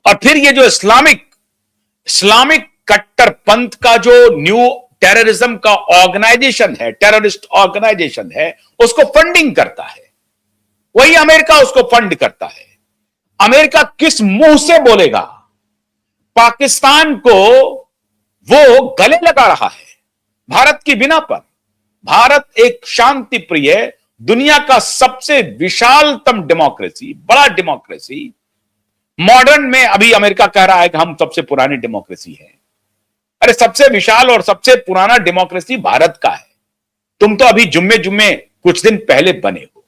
और फिर ये जो इस्लामिक कट्टरपंथ का जो न्यू टेररिज्म का ऑर्गेनाइजेशन है, टेररिस्ट ऑर्गेनाइजेशन है, उसको फंडिंग करता है, वही अमेरिका उसको फंड करता है। अमेरिका किस मुंह से बोलेगा पाकिस्तान को वो गले लगा रहा है भारत की बिना पर? भारत एक शांति प्रिय, दुनिया का सबसे विशालतम डेमोक्रेसी, बड़ा डेमोक्रेसी, मॉडर्न में अभी अमेरिका कह रहा है कि हम सबसे पुरानी डेमोक्रेसी है। अरे सबसे विशाल और सबसे पुराना डेमोक्रेसी भारत का है। तुम तो अभी जुम्मे जुम्मे कुछ दिन पहले बने हो।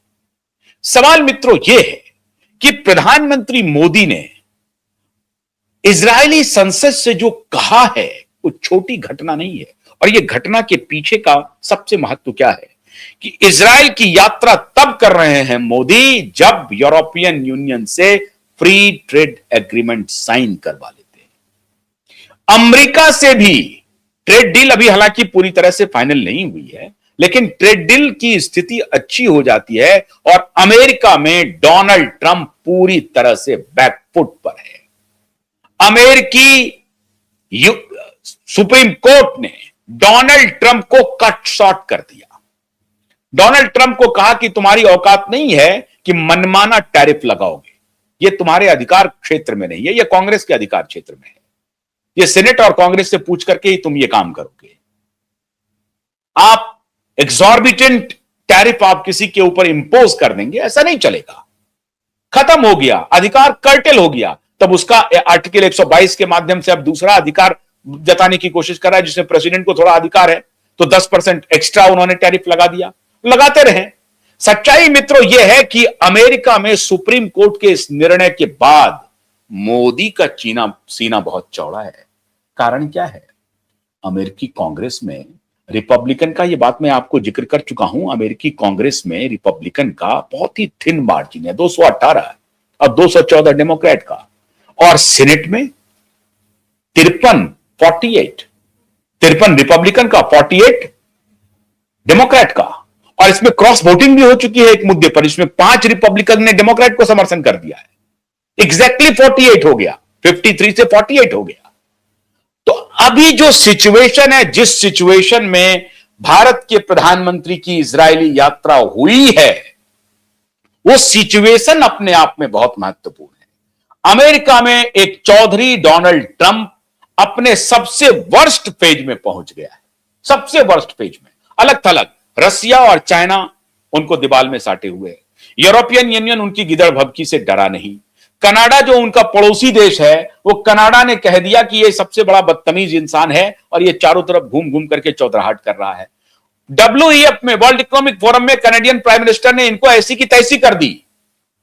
सवाल मित्रों यह है कि प्रधानमंत्री मोदी ने इजरायली संसद से जो कहा है वो छोटी घटना नहीं है। और यह घटना के पीछे का सबसे महत्व क्या है कि इजरायल की यात्रा तब कर रहे हैं मोदी जब यूरोपियन यूनियन से फ्री ट्रेड एग्रीमेंट साइन करवा लेते हैं। अमेरिका से भी ट्रेड डील अभी हालांकि पूरी तरह से फाइनल नहीं हुई है, लेकिन ट्रेड डील की स्थिति अच्छी हो जाती है और अमेरिका में डोनाल्ड ट्रंप पूरी तरह से बैकफुट पर है। अमेरिकी सुप्रीम कोर्ट ने डोनाल्ड ट्रंप को कट शॉर्ट कर दिया। डोनाल्ड ट्रंप को कहा कि तुम्हारी औकात नहीं है कि मनमाना टैरिफ लगाओगे, यह तुम्हारे अधिकार क्षेत्र में नहीं है, यह कांग्रेस के अधिकार क्षेत्र में है, यह सेनेट और कांग्रेस से पूछ करके ही तुम यह काम करोगे। आप एक्सॉर्बिटेंट टैरिफ आप किसी के ऊपर इंपोज कर देंगे, ऐसा नहीं चलेगा। खत्म हो गया, अधिकार कर्टेल हो गया। तब उसका आर्टिकल 122 के माध्यम से अब दूसरा अधिकार जताने की कोशिश कर रहा है, जिसमें प्रेसिडेंट को थोड़ा अधिकार है, तो 10% एक्स्ट्रा उन्होंने टैरिफ लगा दिया। लगाते रहे। सच्चाई मित्रों यह है कि अमेरिका में सुप्रीम कोर्ट के इस निर्णय के बाद मोदी का सीना बहुत चौड़ा है। कारण क्या है? अमेरिकी कांग्रेस में रिपब्लिकन का, यह बात मैं आपको जिक्र कर चुका हूं, अमेरिकी कांग्रेस में रिपब्लिकन का बहुत ही थिन मार्जिन है, 218 और 214 डेमोक्रेट का, और सेनेट में 53 रिपब्लिकन का, 48 डेमोक्रेट का। और इसमें क्रॉस वोटिंग भी हो चुकी है एक मुद्दे पर, इसमें 5 रिपब्लिकन ने डेमोक्रेट को समर्थन कर दिया है। एग्जैक्टली 48 हो गया, 53 से 48 हो गया। तो अभी जो सिचुएशन है, जिस सिचुएशन में भारत के प्रधानमंत्री की इजरायली यात्रा हुई है, वो सिचुएशन अपने आप में बहुत महत्वपूर्ण है। अमेरिका में एक चौधरी डोनाल्ड ट्रंप अपने सबसे वर्स्ट फेज में पहुंच गया है, सबसे वर्स्ट फेज में। अलग थलग रसिया और चाइना उनको दीवाल में साटे हुए है। यूरोपियन यूनियन उनकी गिदड़ भभकी से डरा नहीं। कनाडा जो उनका पड़ोसी देश है, वो कनाडा ने कह दिया कि ये सबसे बड़ा बदतमीज इंसान है और ये चारों तरफ घूम घूम करके चौधराहट कर रहा है। WEF में, वर्ल्ड इकोनॉमिक फोरम में कनाडियन प्राइम मिनिस्टर ने इनको ऐसी की तैसी कर दी।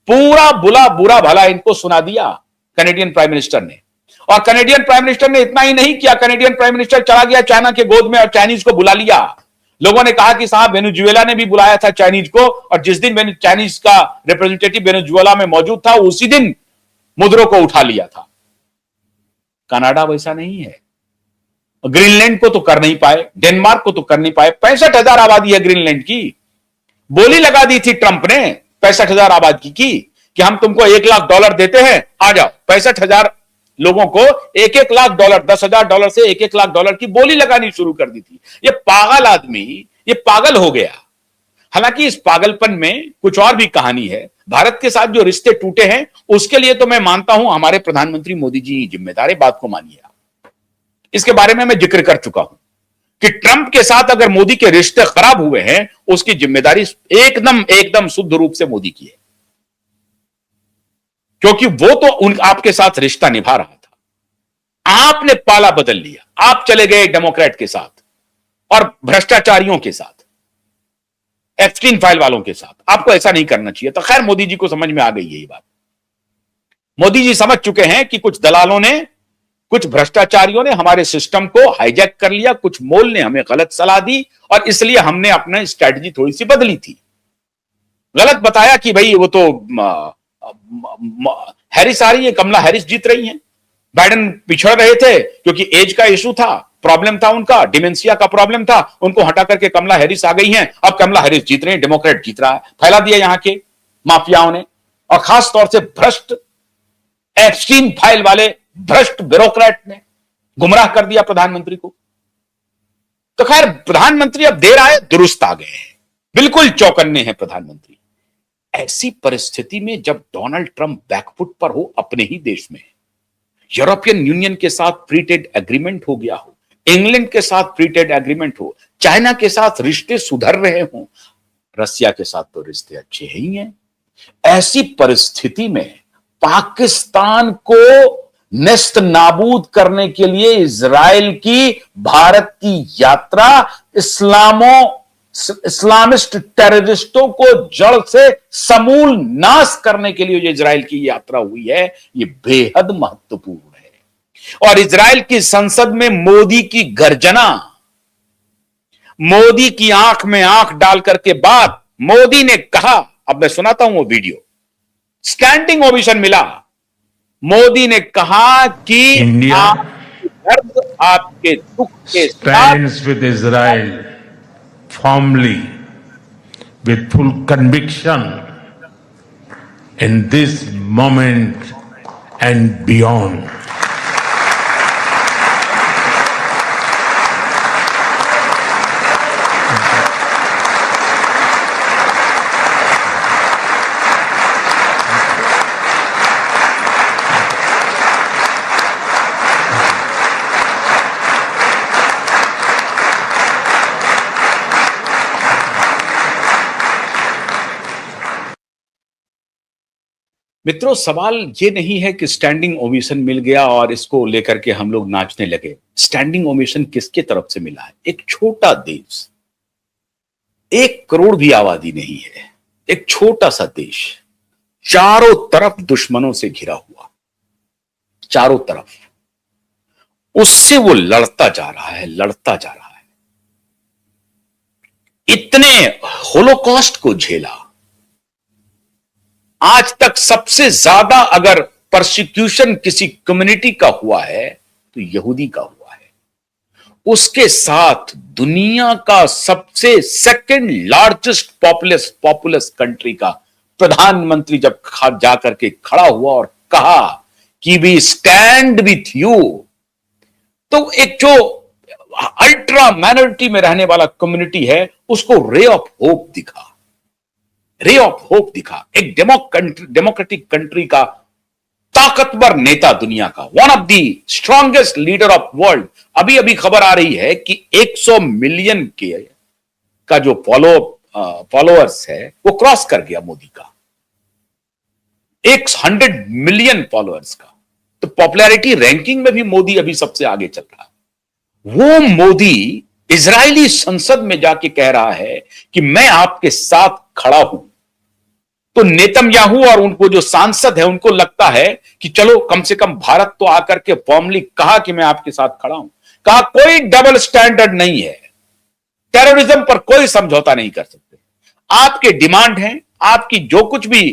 पूरा बुरा भला इनको सुना दिया कनाडियन प्राइम मिनिस्टर ने। और कनाडियन प्राइम मिनिस्टर ने इतना ही नहीं किया, कनाडियन प्राइम मिनिस्टर चला गया चाइना के गोद में और चाइनीज को बुला लिया। लोगों ने कहा कि साहब वेनेजुएला ने भी बुलाया था चाइनीज को, और जिस दिन चाइनीज का रिप्रेजेंटेटिव वेनेजुएला में मौजूद था, उसी दिन मुद्रों को उठा लिया था। कनाडा वैसा नहीं है। ग्रीनलैंड को तो कर नहीं पाए, डेनमार्क को तो कर नहीं पाए। 65,000 आबादी है ग्रीनलैंड की। बोली लगा दी थी ट्रंप ने 65,000 आबादी की कि हम तुमको $1,00,000 देते हैं, आ जाओ। 65,000 लोगों को $1,00,000, $10,000 से $1,00,000 की बोली लगानी शुरू कर दी थी। ये पागल आदमी, ये पागल हो गया। हालांकि इस पागलपन में कुछ और भी कहानी है। भारत के साथ जो रिश्ते टूटे हैं, उसके लिए तो मैं मानता हूं हमारे प्रधानमंत्री मोदी जी जिम्मेदार है, बात को मानिए आप। इसके बारे में मैं जिक्र कर चुका हूं कि ट्रंप के साथ अगर मोदी के रिश्ते खराब हुए हैं, उसकी जिम्मेदारी एकदम शुद्ध रूप से मोदी की है, क्योंकि वो तो आपके साथ रिश्ता निभा रहा था। आपने पाला बदल लिया, आप चले गए डेमोक्रेट के साथ और भ्रष्टाचारियों के साथ, एप्स्टीन फाइल वालों के साथ। आपको ऐसा नहीं करना चाहिए। तो खैर मोदी जी को समझ में आ गई यही बात। मोदी जी समझ चुके हैं कि कुछ दलालों ने, कुछ भ्रष्टाचारियों ने हमारे सिस्टम को हाईजैक कर लिया, कुछ मोल ने हमें गलत सलाह दी, और इसलिए हमने अपना स्ट्रैटेजी थोड़ी सी बदली थी। गलत बताया कि भाई वो तो हैरिस आ रही है, कमला हैरिस जीत रही हैं। बाइडेन पिछड़ रहे थे क्योंकि एज का इशू था, प्रॉब्लम था, उनका डिमेंशिया का प्रॉब्लम था, उनको हटा करके कमला हैरिस आ गई हैं। अब कमला हैरिस जीत रहे हैं, डेमोक्रेट जीत रहा है। फैला दिया यहां के माफियाओं ने, और खास तौर से भ्रष्ट एप्स्टीन फाइल वाले भ्रष्ट ब्यूरोक्रेट ने गुमराह कर दिया प्रधानमंत्री को। तो खैर, प्रधानमंत्री अब देर आए दुरुस्त आ गए हैं, बिल्कुल चौकन्ने हैं प्रधानमंत्री। ऐसी परिस्थिति में जब डोनाल्ड ट्रंप बैकफुट पर हो अपने ही देश में, यूरोपियन यूनियन के साथ फ्री ट्रेड एग्रीमेंट हो गया हो, इंग्लैंड के साथ फ्री ट्रेड एग्रीमेंट हो, चाइना के साथ रिश्ते सुधर रहे हो, रसिया के साथ तो रिश्ते अच्छे ही हैं। ऐसी परिस्थिति में पाकिस्तान को नेस्त नाबूद करने के लिए इजराइल की भारत की यात्रा, इस्लामिस्ट टेररिस्टों को जड़ से समूल नाश करने के लिए जो इजराइल की यात्रा हुई है, ये बेहद महत्वपूर्ण है। और इजराइल की संसद में मोदी की गर्जना, मोदी की आंख में आंख डाल करके बात, मोदी ने कहा, अब मैं सुनाता हूं वो वीडियो, स्टैंडिंग ओवेशन मिला। मोदी ने कहा कि इंडिया आपके दर्द, आपके दुख के stands with Israel firmly, with full conviction in this moment and beyond. मित्रों, सवाल ये नहीं है कि स्टैंडिंग ओवेशन मिल गया और इसको लेकर के हम लोग नाचने लगे। स्टैंडिंग ओवेशन किसके तरफ से मिला है? एक छोटा देश, 1 करोड़ भी आबादी नहीं है, एक छोटा सा देश, चारों तरफ दुश्मनों से घिरा हुआ, चारों तरफ, उससे वो लड़ता जा रहा है, लड़ता जा रहा है। इतने होलोकॉस्ट को झेला, आज तक सबसे ज्यादा अगर परसिक्यूशन किसी कम्युनिटी का हुआ है तो यहूदी का हुआ है। उसके साथ दुनिया का सबसे सेकंड लार्जेस्ट पॉपुलस कंट्री का प्रधानमंत्री जब जाकर के खड़ा हुआ और कहा कि वी स्टैंड विथ यू, तो एक जो अल्ट्रा माइनॉरिटी में रहने वाला कम्युनिटी है उसको रे ऑफ होप दिखा, रे ऑफ होप दिखा। एक डेमोक्रेटिक कंट्री का ताकतवर नेता दुनिया का, one of the strongest leader of world. अभी अभी खबर आ रही है कि 100 मिलियन का जो फॉलोअर्स है वो क्रॉस कर गया मोदी का, 100 मिलियन फॉलोअर्स का। तो पॉपुलैरिटी रैंकिंग में भी मोदी अभी सबसे आगे चल रहा है। वो मोदी इजरायली संसद में जाके कह रहा है कि मैं आपके साथ खड़ा हूं। तो नेतन्याहू और उनको जो सांसद है उनको लगता है कि चलो कम से कम भारत तो आकर के फॉर्मली कहा कि मैं आपके साथ खड़ा हूं। कहा कोई डबल स्टैंडर्ड नहीं है, टेररिज्म पर कोई समझौता नहीं कर सकते। आपके डिमांड हैं, आपकी जो कुछ भी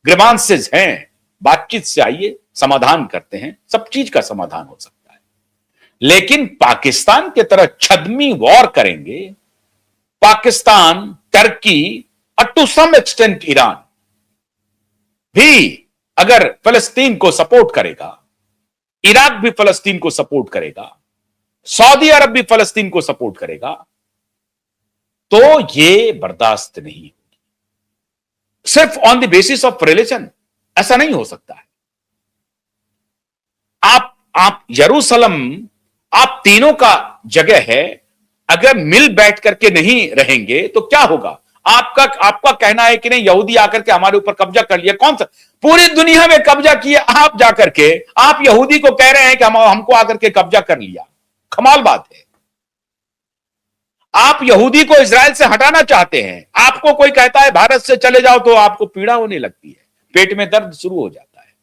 ग्रीवांसेस हैं, बातचीत से आइए, समाधान करते हैं, सब चीज का समाधान हो सकता है। लेकिन पाकिस्तान के तरह छद्मी वॉर करेंगे, पाकिस्तान, टर्की और टू सम एक्सटेंट ईरान भी अगर फलस्तीन को सपोर्ट करेगा, इराक भी फलस्तीन को सपोर्ट करेगा, सऊदी अरब भी फलस्तीन को सपोर्ट करेगा, तो यह बर्दाश्त नहीं होगी। सिर्फ on the basis of religion ऐसा नहीं हो सकता है। आप यरूशलेम, आप तीनों का जगह है, अगर मिल बैठ करके नहीं रहेंगे तो क्या होगा? आपका कहना है कि नहीं यहूदी आकर के हमारे ऊपर कब्जा कर लिया। कौन सा? पूरी दुनिया में कब्जा किए आप जाकर के, आप यहूदी को कह रहे हैं कि हमको आकर के कब्जा कर लिया। कमाल बात है। आप यहूदी को इजराइल से हटाना चाहते हैं, आपको कोई कहता है भारत से चले जाओ तो आपको पीड़ा होने लगती है, पेट में दर्द शुरू हो जाता है।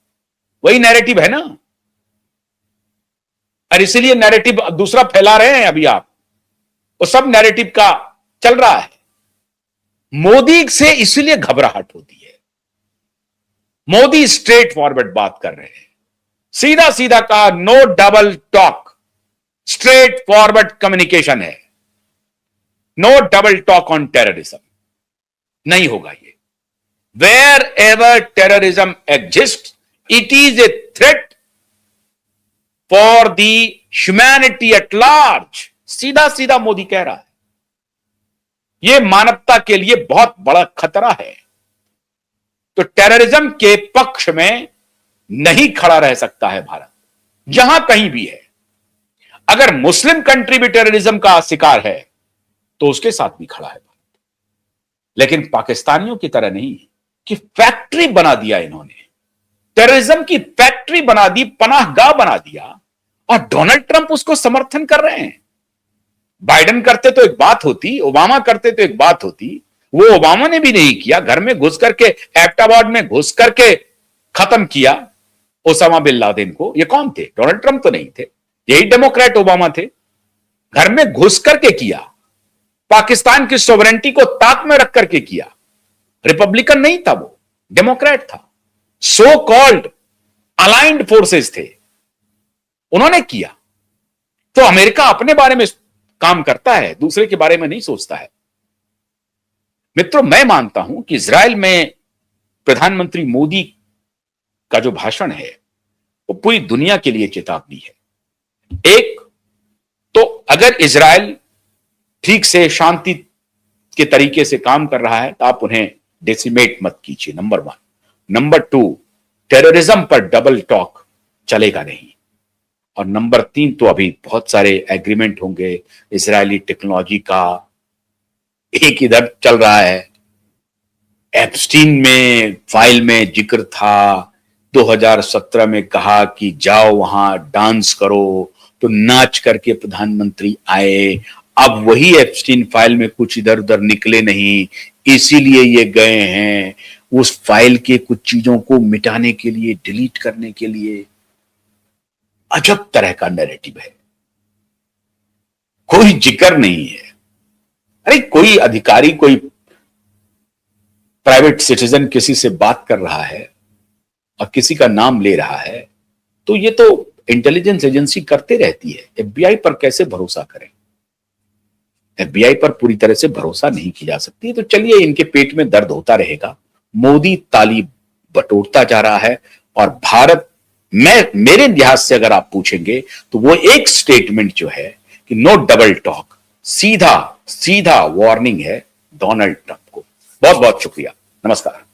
वही नैरेटिव है ना, और इसीलिए नैरेटिव दूसरा फैला रहे हैं अभी आप, वो सब नैरेटिव का चल रहा है। मोदी से इसलिए घबराहट होती है। मोदी स्ट्रेट फॉरवर्ड बात कर रहे हैं, सीधा सीधा कहा, no double talk, straightforward communication है, no double talk on terrorism. नहीं होगा ये। Wherever terrorism exist, it is a threat for the humanity at large. सीधा सीधा मोदी कह रहा है यह मानवता के लिए बहुत बड़ा खतरा है। तो टेररिज्म के पक्ष में नहीं खड़ा रह सकता है भारत, जहां कहीं भी है। अगर मुस्लिम कंट्री भी टेररिज्म का शिकार है तो उसके साथ भी खड़ा है भारत। लेकिन पाकिस्तानियों की तरह नहीं कि फैक्ट्री बना दिया इन्होंने, टेररिज्म की फैक्ट्री बना दी, पनाहगाह बना दिया, और डोनाल्ड ट्रंप उसको समर्थन कर रहे हैं। बाइडेन करते तो एक बात होती, ओबामा करते तो एक बात होती। वो ओबामा ने भी नहीं किया, घर में घुस करके, एबटाबाद में घुस करके खत्म किया ओसामा बिन लादेन को। ये कौन थे? डोनाल्ड ट्रंप तो नहीं थे, यही डेमोक्रेट ओबामा थे। घर में घुस करके किया, पाकिस्तान की सोवरेंटी को ताक में रख करके किया। रिपब्लिकन नहीं था वो, डेमोक्रेट था। सो कॉल्ड अलाइंड फोर्सेस थे, उन्होंने किया। तो अमेरिका अपने बारे में काम करता है, दूसरे के बारे में नहीं सोचता है। मित्रों, मैं मानता हूं कि इजराइल में प्रधानमंत्री मोदी का जो भाषण है वो पूरी दुनिया के लिए चेतावनी है। एक तो अगर इजराइल ठीक से शांति के तरीके से काम कर रहा है तो आप उन्हें डेसिमेट मत कीजिए, नंबर 1। नंबर 2, टेररिज्म पर डबल टॉक चलेगा नहीं। और नंबर 3, तो अभी बहुत सारे एग्रीमेंट होंगे इजरायली टेक्नोलॉजी का। एक इधर चल रहा है, एप्स्टीन में फाइल में जिक्र था, 2017 में कहा कि जाओ वहां डांस करो, तो नाच करके प्रधानमंत्री आए। अब वही एप्स्टीन फाइल में कुछ इधर उधर निकले नहीं, इसीलिए ये गए हैं उस फाइल के कुछ चीजों को मिटाने के लिए, डिलीट करने के लिए। अजब तरह का नैरेटिव है, कोई जिक्र नहीं है। अरे कोई अधिकारी, कोई प्राइवेट सिटीजन किसी से बात कर रहा है और किसी का नाम ले रहा है, तो ये तो इंटेलिजेंस एजेंसी करते रहती है। एफबीआई पर कैसे भरोसा करें? एफबीआई पर पूरी तरह से भरोसा नहीं की जा सकती। तो चलिए, इनके पेट में दर्द होता रहेगा। मोदी ताली बटोरता जा रहा है और भारत, मेरे लिहाज से अगर आप पूछेंगे तो वो एक स्टेटमेंट जो है कि नो डबल टॉक, सीधा सीधा वार्निंग है डोनाल्ड ट्रंप को। बहुत बहुत शुक्रिया, नमस्कार।